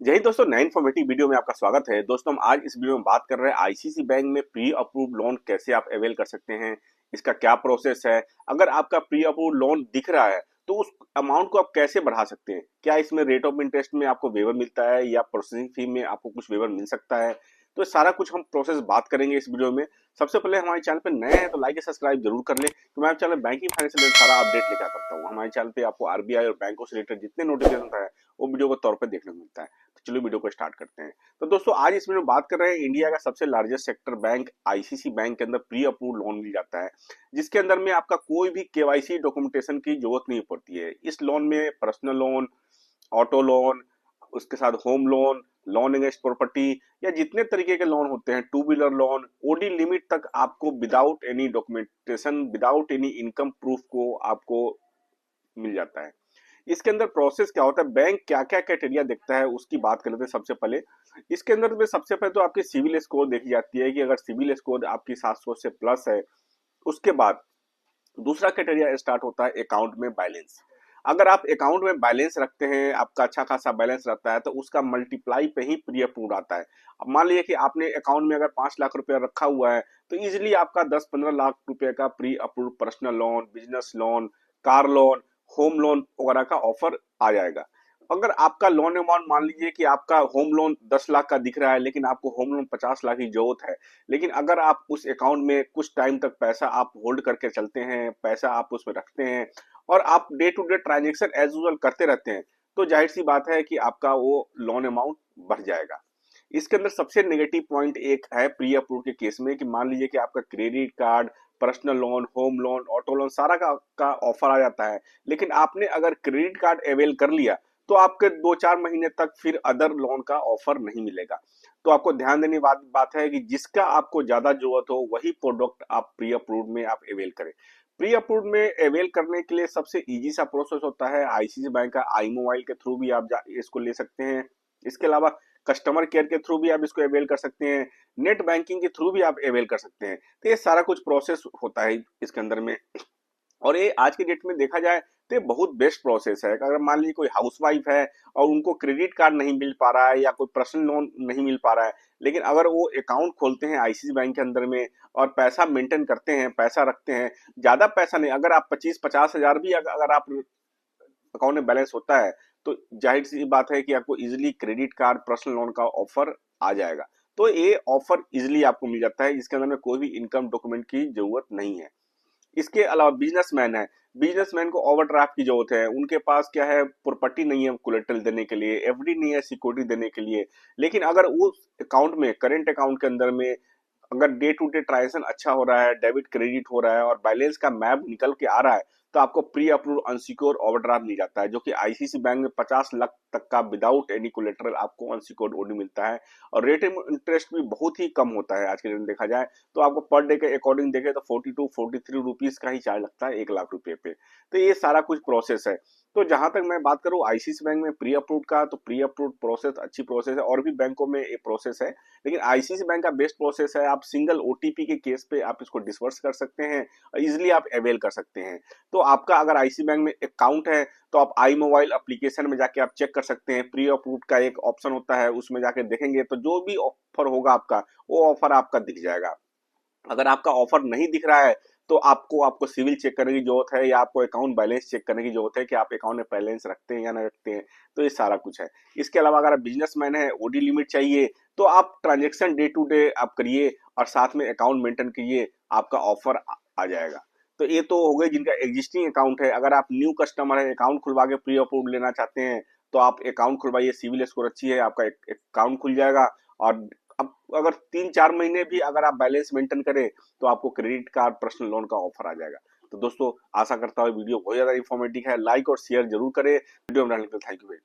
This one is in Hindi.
जय हिंद दोस्तों, नए इन्फॉर्मेटिव वीडियो में आपका स्वागत है। दोस्तों, हम आज इस वीडियो में बात कर रहे हैं आईसीसी बैंक में प्री अप्रूव्ड लोन कैसे आप अवेल कर सकते हैं, इसका क्या प्रोसेस है। अगर आपका प्री अप्रूव्ड लोन दिख रहा है तो उस अमाउंट को आप कैसे बढ़ा सकते हैं, क्या इसमें रेट ऑफ इंटरेस्ट में आपको वेवर मिलता है या प्रोसेसिंग फी में आपको कुछ वेवर मिल सकता है। तो सारा कुछ हम प्रोसेस बात करेंगे इस वीडियो में। सबसे पहले हमारे चैनल पर नए हैं तो लाइक या सब्सक्राइब जरूर कर लें, तो मैं चैनल बैंकिंग फाइनेंस से सारा अपडेट लेकर करता हूँ। हमारे चैनल पे आपको आरबीआई और बैंकों से रिलेटेड जितने नोटिफिकेशन है वो वीडियो के तौर पर देखने को मिलता है। तो चलिए वीडियो को स्टार्ट करते हैं। तो दोस्तों, आज इसमें हम बात कर रहे हैं इंडिया का सबसे largest sector bank ICC bank के अंदर प्री अप्रूव्ड लोन मिल जाता है, जिसके अंदर में आपका कोई भी केवाईसी डॉक्यूमेंटेशन की जरूरत नहीं पड़ती है। इस लोन में पर्सनल लोन, ऑटो लोन, उसके साथ home loan, loan against property या जितने तरीके के लोन होते हैं, two wheeler loan, OD limit तक आपको without any documentation, without any income proof को आपको मिल जाता है। इसके अंदर प्रोसेस क्या होता है, बैंक क्या क्या क्राइटेरिया देखता है उसकी बात कर लेते हैं। सबसे पहले इसके अंदर में सबसे पहले तो आपकी सिविल स्कोर देखी जाती है कि अगर सिविल स्कोर आपकी 700 से प्लस है। उसके बाद दूसरा क्राइटेरिया स्टार्ट होता है अकाउंट में बैलेंस। अगर आप अकाउंट में बैलेंस रखते हैं, आपका अच्छा खासा बैलेंस रहता है, तो उसका मल्टीप्लाई पे ही प्री अप्रूव्ड आता है। अब मान लीजिए कि आपने अकाउंट में अगर 5 लाख रुपया रखा हुआ है तो इजिली आपका 10-15 लाख रुपए का pre approved personal loan, business loan, car loan, home loan वगैरह का ऑफर आ जाएगा। अगर आपका लोन अमाउंट मान लीजिए कि आपका होम लोन 10 लाख का दिख रहा है लेकिन आपको होम लोन 50 लाख की जरूरत है, लेकिन अगर आप उस अकाउंट में कुछ टाइम तक पैसा आप होल्ड करके चलते हैं, पैसा आप उसमें रखते हैं और आप day to day transaction as usual करते रहते हैं, तो जाहिर सी बात है कि आपका वो लोन अमाउंट बढ़ जाएगा। इसके अंदर सबसे नेगेटिव पॉइंट एक है प्री अप्रूव के केस में कि मान लीजिए कि आपका credit card, personal loan, home loan, auto loan सारा का ऑफर आ जाता है, लेकिन आपने अगर क्रेडिट कार्ड अवेल कर लिया तो आपके 2-4 महीने तक फिर अदर लोन का ऑफर नहीं मिलेगा। तो आपको ध्यान देने बात है कि जिसका आपको ज्यादा जरूरत हो वही प्रोडक्ट आप प्री अप्रूव में आप अवेल करें। प्री अप्रूव में अवेल करने के लिए सबसे इजी सा प्रोसेस होता है आईसीसी बैंक का आई मोबाइल के थ्रू भी आप इसको ले सकते हैं। इसके अलावा कस्टमर केयर के थ्रू भी आप इसको अवेल कर सकते हैं, नेट बैंकिंग के थ्रू भी आप अवेल कर सकते हैं। तो ये सारा कुछ प्रोसेस होता है इसके अंदर में। और ये आज की डेट में देखा जाए तो ये बहुत बेस्ट प्रोसेस है। अगर मान लीजिए कोई हाउसवाइफ है और उनको क्रेडिट कार्ड नहीं मिल पा रहा है या कोई पर्सनल लोन नहीं मिल पा रहा है, लेकिन अगर वो अकाउंट खोलते हैं आईसीसी बैंक के अंदर में और पैसा मेंटेन करते हैं, पैसा रखते हैं, ज्यादा पैसा नहीं, अगर आप 25-50 हजार भी अगर आप अकाउंट में बैलेंस होता है, तो जाहिर सी बात है कि आपको easily credit card, personal loan का ऑफर आ जाएगा। तो ये ऑफर इजिली आपको मिल जाता है, इसके अंदर में कोई भी इनकम डॉक्यूमेंट की जरूरत नहीं है। इसके अलावा बिजनेसमैन है, बिजनेसमैन को ओवरड्राफ्ट की जरूरत है, उनके पास क्या है, प्रॉपर्टी नहीं है कोलेटरल देने के लिए, एफडी नहीं है सिक्योरिटी देने के लिए, लेकिन अगर उस अकाउंट में, करेंट अकाउंट के अंदर में अगर डे टू डे ट्रांजेक्शन अच्छा हो रहा है, डेबिट क्रेडिट हो रहा है और बैलेंस का मैप निकल के आ रहा है, तो आपको प्री अप्रूव अनसिक्योर्ड ओवरड्राफ्ट मिल जाता है, जो कि आईसीसी बैंक में 50 लाख तक का विदाउट एनी कोलेटरल आपको अनसिक्योर्ड ओडी मिलता है। और रेट इंटरेस्ट भी बहुत ही कम होता है आज के दिन देखा जाए तो। आपको पर डे के अकॉर्डिंग देखे तो 42-43 रुपीज का ही चार्ज लगता है 1 लाख रुपए पे। तो ये सारा कुछ प्रोसेस है। तो जहां तक मैं बात करूं आईसीसी बैंक में प्री अप्रूव का, तो प्री अप्रूव प्रोसेस अच्छी प्रोसेस है, और भी बैंकों में ये प्रोसेस है, लेकिन आईसीसी बैंक का बेस्ट प्रोसेस है। आप सिंगल ओटीपी के केस पे आप इसको डिसवर्स कर सकते हैं और इजिली आप अवेल कर सकते हैं। तो आपका अगर आईसीसी बैंक में अकाउंट है तो आप आई मोबाइल एप्लीकेशन में जाके आप चेक कर सकते हैं, प्री अप्रूव का एक ऑप्शन होता है, उसमें जाके देखेंगे तो जो भी ऑफर होगा आपका, वो ऑफर आपका दिख जाएगा। अगर आपका ऑफर नहीं दिख रहा है तो आपको आपको सिविल चेक करने की जरूरत है या आपको अकाउंट बैलेंस चेक करने की जरूरत है कि आप अकाउंट में बैलेंस रखते हैं या ना रखते हैं। तो ये सारा कुछ है। इसके अलावा अगर आप बिजनेसमैन है, ओडी लिमिट चाहिए, तो आप ट्रांजेक्शन डे टू डे आप करिए और साथ में अकाउंट मेंटेन कीजिए, आपका ऑफर आ जाएगा। तो ये तो हो गए जिनका एग्जिस्टिंग अकाउंट है। अगर आप न्यू कस्टमर है, अकाउंट खुलवा के प्री अप्रूव लेना चाहते हैं, तो आप अकाउंट खुलवाइए, सिविल स्कोर अच्छी है, आपका अकाउंट खुल जाएगा। और अब अगर 3-4 महीने भी अगर आप बैलेंस मेंटेन करें तो आपको क्रेडिट कार्ड, पर्सनल लोन का ऑफर आ जाएगा। तो दोस्तों, आशा करता हूँ वीडियो बहुत ज्यादा इन्फॉर्मेटिव है, लाइक और शेयर जरूर करें। वीडियो बनाने के लिए थैंक यू।